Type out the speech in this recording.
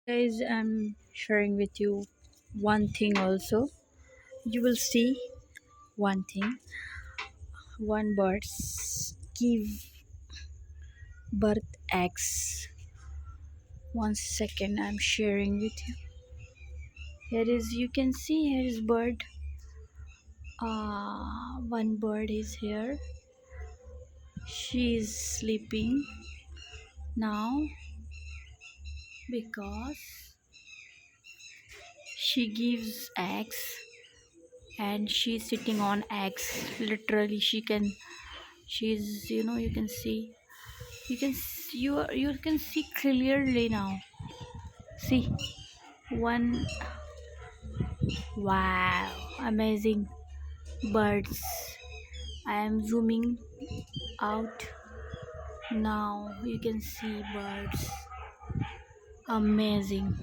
Guys, I'm sharing with you one thing also. You will see one thing. One birds give birth eggs. One second, I'm sharing with you. Here is, you can see here is bird. One bird is here. She is sleeping now because she gives eggs and she's sitting on eggs. Literally, she's, you can see. You can see clearly now. See, one. Wow, amazing birds. I am zooming out now. You can see birds. Amazing.